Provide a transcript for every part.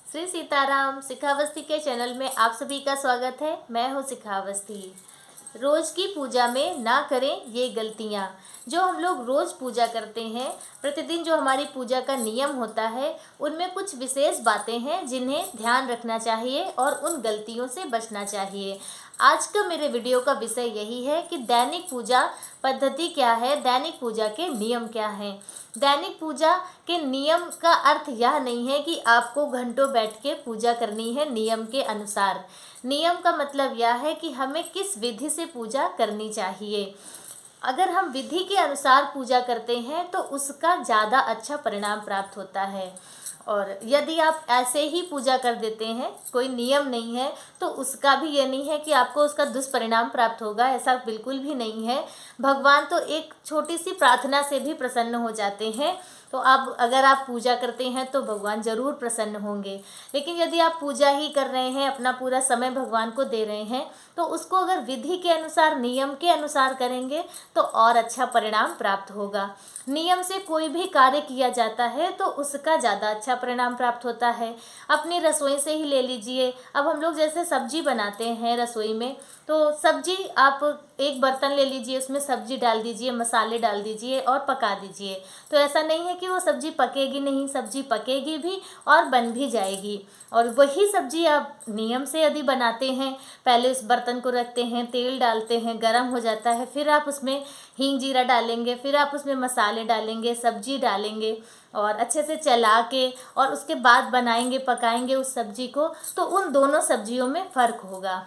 श्री सीताराम शिखावस्थी के चैनल में आप सभी का स्वागत है। मैं हूँ शिखावस्थी। रोज की पूजा में ना करें ये गलतियाँ। जो हम लोग रोज पूजा करते हैं, प्रतिदिन जो हमारी पूजा का नियम होता है, उनमें कुछ विशेष बातें हैं जिन्हें ध्यान रखना चाहिए और उन गलतियों से बचना चाहिए। आज का मेरे वीडियो का विषय यही है कि दैनिक पूजा पद्धति क्या है, दैनिक पूजा के नियम क्या हैं। दैनिक पूजा के नियम का अर्थ यह नहीं है कि आपको घंटों बैठ के पूजा करनी है नियम के अनुसार। नियम का मतलब यह है कि हमें किस विधि से पूजा करनी चाहिए। अगर हम विधि के अनुसार पूजा करते हैं तो उसका ज़्यादा अच्छा परिणाम प्राप्त होता है। और यदि आप ऐसे ही पूजा कर देते हैं, कोई नियम नहीं है, तो उसका भी ये नहीं है कि आपको उसका दुष्परिणाम प्राप्त होगा। ऐसा बिल्कुल भी नहीं है। भगवान तो एक छोटी सी प्रार्थना से भी प्रसन्न हो जाते हैं। तो अगर आप पूजा करते हैं तो भगवान ज़रूर प्रसन्न होंगे। लेकिन यदि आप पूजा ही कर रहे हैं, अपना पूरा समय भगवान को दे रहे हैं, तो उसको अगर विधि के अनुसार, नियम के अनुसार करेंगे तो और अच्छा परिणाम प्राप्त होगा। नियम से कोई भी कार्य किया जाता है तो उसका ज़्यादा अच्छा परिणाम प्राप्त होता है। अपनी रसोई से ही ले लीजिए। अब हम लोग जैसे सब्जी बनाते हैं रसोई में, तो सब्जी आप एक बर्तन ले लीजिए, उसमें सब्जी डाल दीजिए, मसाले डाल दीजिए और पका दीजिए। तो ऐसा नहीं है कि वो सब्जी पकेगी नहीं, सब्जी पकेगी भी और बन भी जाएगी। और वही सब्जी आप नियम से यदि बनाते हैं, पहले उस बर्तन को रखते हैं, तेल डालते हैं, गरम हो जाता है, फिर आप उसमें हींग जीरा डालेंगे, फिर आप उसमें मसाले डालेंगे, सब्जी डालेंगे और अच्छे से चला के और उसके बाद बनाएंगे, पकाएंगे उस सब्जी को, तो उन दोनों सब्जियों में फ़र्क होगा,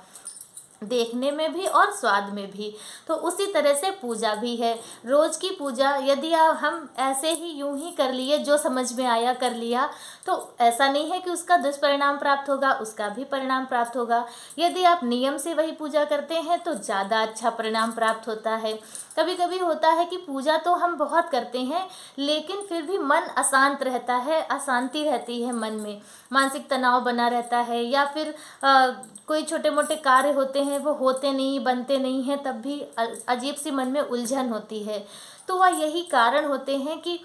देखने में भी और स्वाद में भी। तो उसी तरह से पूजा भी है। रोज़ की पूजा यदि हम ऐसे ही यूं ही कर लिए, जो समझ में आया कर लिया, तो ऐसा नहीं है कि उसका दुष्परिणाम प्राप्त होगा, उसका भी परिणाम प्राप्त होगा। यदि आप नियम से वही पूजा करते हैं तो ज़्यादा अच्छा परिणाम प्राप्त होता है। कभी कभी होता है कि पूजा तो हम बहुत करते हैं, लेकिन फिर भी मन अशांत रहता है, अशांति रहती है मन में, मानसिक तनाव बना रहता है, या फिर कोई छोटे मोटे कार्य होते हैं वो होते नहीं, बनते नहीं हैं, तब भी अजीब सी मन में उलझन होती है। तो वह यही कारण होते हैं कि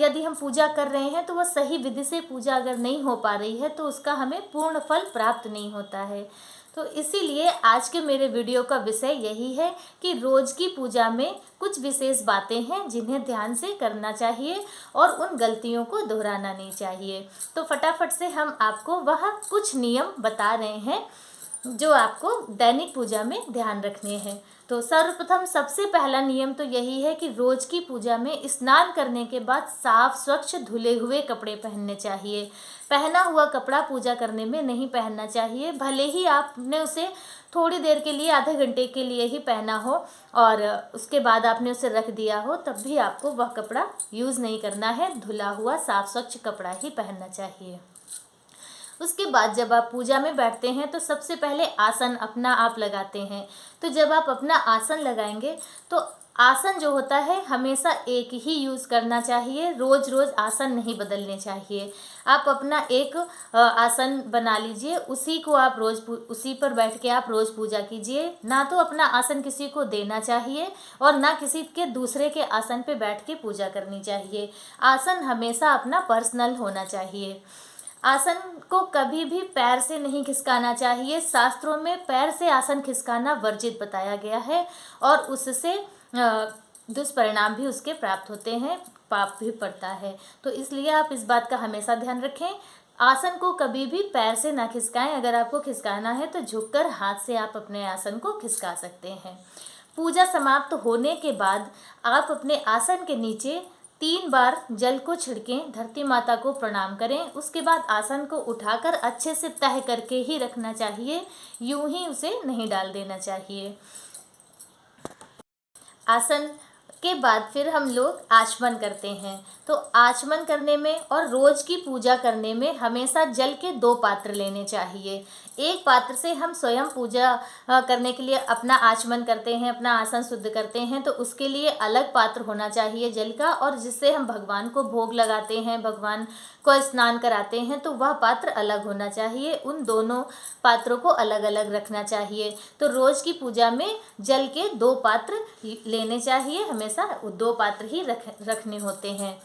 यदि हम पूजा कर रहे हैं तो वह सही विधि से पूजा अगर नहीं हो पा रही है तो उसका हमें पूर्ण फल प्राप्त नहीं होता है। तो इसीलिए आज के मेरे वीडियो का विषय यही है कि रोज़ की पूजा में कुछ विशेष बातें हैं जिन्हें ध्यान से करना चाहिए और उन गलतियों को दोहराना नहीं चाहिए। तो फटाफट से हम आपको वह कुछ नियम बता रहे हैं जो आपको दैनिक पूजा में ध्यान रखने हैं। तो सर्वप्रथम सबसे पहला नियम तो यही है कि रोज़ की पूजा में स्नान करने के बाद साफ स्वच्छ धुले हुए कपड़े पहनने चाहिए। पहना हुआ कपड़ा पूजा करने में नहीं पहनना चाहिए, भले ही आपने उसे थोड़ी देर के लिए, आधे घंटे के लिए ही पहना हो और उसके बाद आपने उसे रख दिया हो, तब भी आपको वह कपड़ा यूज़ नहीं करना है। धुला हुआ साफ स्वच्छ कपड़ा ही पहनना चाहिए। उसके बाद जब आप पूजा में बैठते हैं तो सबसे पहले आसन अपना आप लगाते हैं। तो जब आप अपना आसन लगाएंगे तो आसन जो होता है हमेशा एक ही यूज़ करना चाहिए, रोज़ रोज़ आसन नहीं बदलने चाहिए। आप अपना एक आसन बना लीजिए, उसी को आप उसी पर बैठ के आप रोज़ पूजा कीजिए। ना तो अपना आसन किसी को देना चाहिए और ना किसी के दूसरे के आसन पे बैठ के पूजा करनी चाहिए। आसन हमेशा अपना पर्सनल होना चाहिए। आसन को कभी भी पैर से नहीं खिसकाना चाहिए। शास्त्रों में पैर से आसन खिसकाना वर्जित बताया गया है और उससे दुष्परिणाम भी उसके प्राप्त होते हैं, पाप भी पड़ता है। तो इसलिए आप इस बात का हमेशा ध्यान रखें। आसन को कभी भी पैर से ना खिसकाएं। अगर आपको खिसकाना है तो झुककर हाथ से आप अपने आसन को खिसका सकते हैं। पूजा समाप्त होने के बाद आप अपने आसन के नीचे 3 बार जल को छिड़कें, धरती माता को प्रणाम करें। उसके बाद आसन को उठाकर अच्छे से तह करके ही रखना चाहिए, यूं ही उसे नहीं डाल देना चाहिए। आसन के बाद फिर हम लोग आचमन करते हैं। तो आचमन करने में और रोज़ की पूजा करने में हमेशा जल के 2 पात्र लेने चाहिए। एक पात्र से हम स्वयं पूजा करने के लिए अपना आचमन करते हैं, अपना आसन शुद्ध करते हैं, तो उसके लिए अलग पात्र होना चाहिए जल का। और जिससे हम भगवान को भोग लगाते हैं, भगवान को स्नान कराते हैं, तो वह पात्र अलग होना चाहिए। उन दोनों पात्रों को अलग अलग रखना चाहिए। तो रोज़ की पूजा में जल के 2 पात्र लेने चाहिए, हमेशा 2 पात्र ही रखने होते हैं।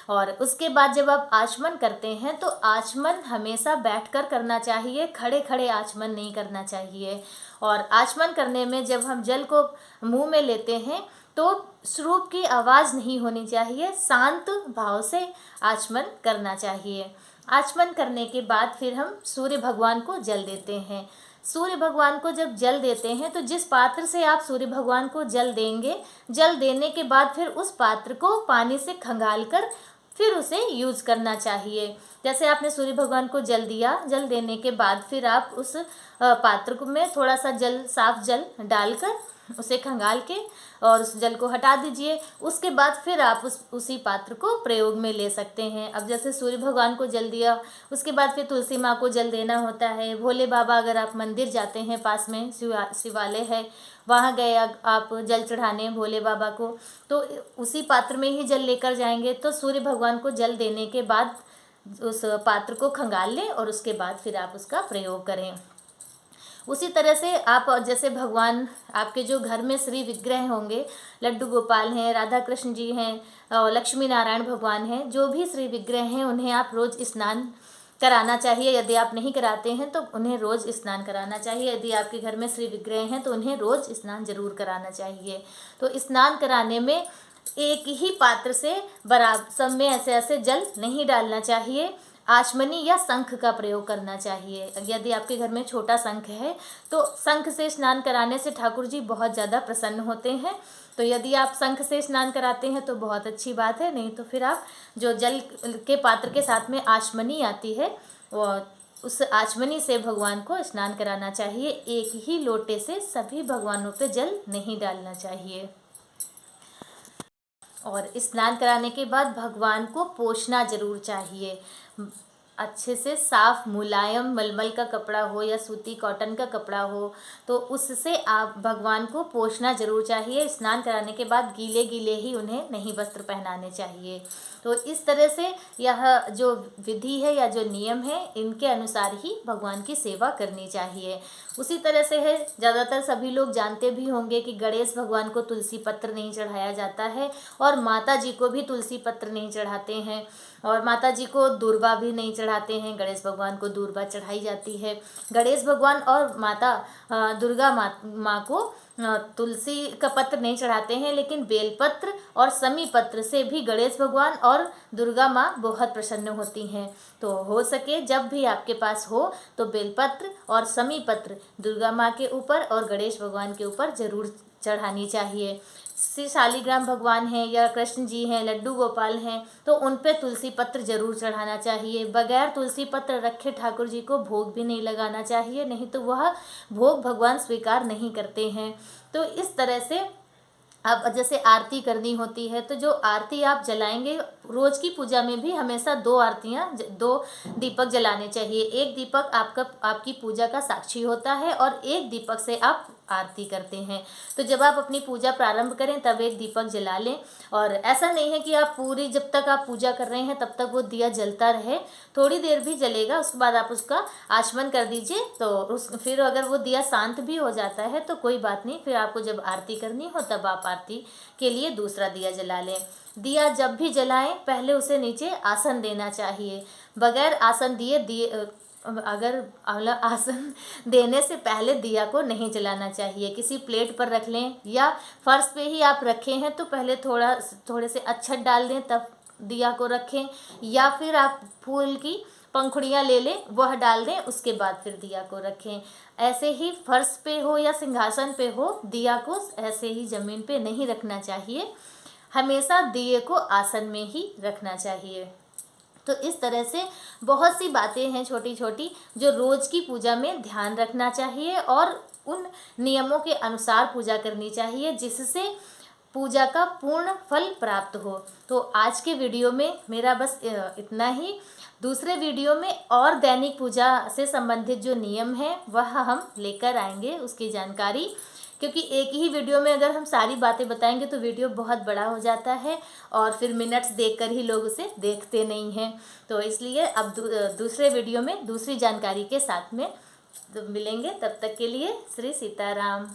और उसके बाद जब आप आचमन करते हैं तो आचमन हमेशा बैठकर करना चाहिए, खड़े खड़े आचमन नहीं करना चाहिए। और आचमन करने में जब हम जल को मुंह में लेते हैं तो श्रूप की आवाज़ नहीं होनी चाहिए, शांत भाव से आचमन करना चाहिए। आचमन करने के बाद फिर हम सूर्य भगवान को जल देते हैं। सूर्य भगवान को जब जल देते हैं तो जिस पात्र से आप सूर्य भगवान को जल देंगे, जल देने के बाद फिर उस पात्र को पानी से खंगाल कर फिर उसे यूज़ करना चाहिए। जैसे आपने सूर्य भगवान को जल दिया, जल देने के बाद फिर आप उस पात्र में थोड़ा सा जल, साफ जल डालकर उसे खंगाल के और उस जल को हटा दीजिए। उसके बाद फिर आप उसी पात्र को प्रयोग में ले सकते हैं। अब जैसे सूर्य भगवान को जल दिया, उसके बाद फिर तुलसी माँ को जल देना होता है। भोले बाबा, अगर आप मंदिर जाते हैं, पास में शिवालय है, वहाँ गए आप जल चढ़ाने भोले बाबा को, तो उसी पात्र में ही जल लेकर जाएंगे। तो सूर्य भगवान को जल देने के बाद उस पात्र को खंगाल लें और उसके बाद फिर आप उसका प्रयोग करें। उसी तरह से आप जैसे भगवान आपके जो घर में श्री विग्रह होंगे, लड्डू गोपाल हैं, राधा कृष्ण जी हैं, लक्ष्मी नारायण भगवान हैं, जो भी श्री विग्रह हैं उन्हें आप रोज़ स्नान कराना चाहिए। यदि आप नहीं कराते हैं तो उन्हें रोज़ स्नान कराना चाहिए। यदि आपके घर में श्री विग्रह हैं तो उन्हें रोज़ स्नान जरूर कराना चाहिए। तो स्नान कराने में एक ही पात्र से बराबर सब में ऐसे ऐसे जल नहीं डालना चाहिए। आचमनी या शंख का प्रयोग करना चाहिए। यदि आपके घर में छोटा शंख है तो शंख से स्नान कराने से ठाकुर जी बहुत ज़्यादा प्रसन्न होते हैं। तो यदि आप शंख से स्नान कराते हैं तो बहुत अच्छी बात है, नहीं तो फिर आप जो जल के पात्र के साथ में आचमनी आती है वो उस आचमनी से भगवान को स्नान कराना चाहिए। एक ही लोटे से सभी भगवानों पे जल नहीं डालना चाहिए। और स्नान कराने के बाद भगवान को पोंछना जरूर चाहिए। अच्छे से साफ मुलायम मलमल का कपड़ा हो या सूती कॉटन का कपड़ा हो तो उससे आप भगवान को पोंछना जरूर चाहिए। स्नान कराने के बाद गीले गीले ही उन्हें नहीं वस्त्र पहनाने चाहिए। तो इस तरह से यह जो विधि है या जो नियम है, इनके अनुसार ही भगवान की सेवा करनी चाहिए। उसी तरह से है, ज़्यादातर सभी लोग जानते भी होंगे कि गणेश भगवान को तुलसी पत्र नहीं चढ़ाया जाता है और माता जी को भी तुलसी पत्र नहीं चढ़ाते हैं और माता जी को दूर्वा भी नहीं चढ़ाते हैं। गणेश भगवान को दूर्वा चढ़ाई जाती है। गणेश भगवान और माता दुर्गा माँ को तुलसी का पत्र नहीं चढ़ाते हैं, लेकिन बेलपत्र और समी पत्र से भी गणेश भगवान और दुर्गा माँ बहुत प्रसन्न होती हैं। तो हो सके जब भी आपके पास हो तो बेलपत्र और समी पत्र दुर्गा माँ के ऊपर और गणेश भगवान के ऊपर जरूर चढ़ानी चाहिए। श्री शालिग्राम भगवान हैं या कृष्ण जी हैं, लड्डू गोपाल हैं, तो उन पे तुलसी पत्र जरूर चढ़ाना चाहिए। बगैर तुलसी पत्र रखे ठाकुर जी को भोग भी नहीं लगाना चाहिए, नहीं तो वह भोग भगवान स्वीकार नहीं करते हैं। तो इस तरह से अब जैसे आरती करनी होती है तो जो आरती आप जलाएंगे, रोज़ की पूजा में भी हमेशा 2 दीपक जलाने चाहिए। एक दीपक आपकी पूजा का साक्षी होता है और एक दीपक से आप आरती करते हैं। तो जब आप अपनी पूजा प्रारंभ करें तब एक दीपक जला लें। और ऐसा नहीं है कि आप पूरी जब तक आप पूजा कर रहे हैं तब तक वो दिया जलता रहे, थोड़ी देर भी जलेगा, उसके बाद आप उसका आचमन कर दीजिए। तो फिर अगर वो दिया शांत भी हो जाता है तो कोई बात नहीं, फिर आपको जब आरती करनी हो तब आप आरती के लिए दूसरा दिया जला लें। दिया जब भी जलाएं पहले उसे नीचे आसन देना चाहिए। बगैर आसन दिए अगर आसन देने से पहले दिया को नहीं जलाना चाहिए। किसी प्लेट पर रख लें या फर्श पे ही आप रखे हैं तो पहले थोड़े से अक्षत डाल दें तब दिया को रखें, या फिर आप फूल की पंखुड़ियाँ ले लें वह डाल दें, उसके बाद फिर दिया को रखें। ऐसे ही फर्श पे हो या सिंहासन पे हो, दिया को ऐसे ही ज़मीन पे नहीं रखना चाहिए, हमेशा दिए को आसन में ही रखना चाहिए। तो इस तरह से बहुत सी बातें हैं छोटी छोटी जो रोज़ की पूजा में ध्यान रखना चाहिए और उन नियमों के अनुसार पूजा करनी चाहिए जिससे पूजा का पूर्ण फल प्राप्त हो। तो आज के वीडियो में मेरा बस इतना ही। दूसरे वीडियो में और दैनिक पूजा से संबंधित जो नियम हैं वह हम लेकर आएंगे, उसकी जानकारी, क्योंकि एक ही वीडियो में अगर हम सारी बातें बताएंगे तो वीडियो बहुत बड़ा हो जाता है और फिर मिनट्स देखकर ही लोग उसे देखते नहीं हैं। तो इसलिए अब दूसरे वीडियो में दूसरी जानकारी के साथ में मिलेंगे। तब तक के लिए श्री सीताराम।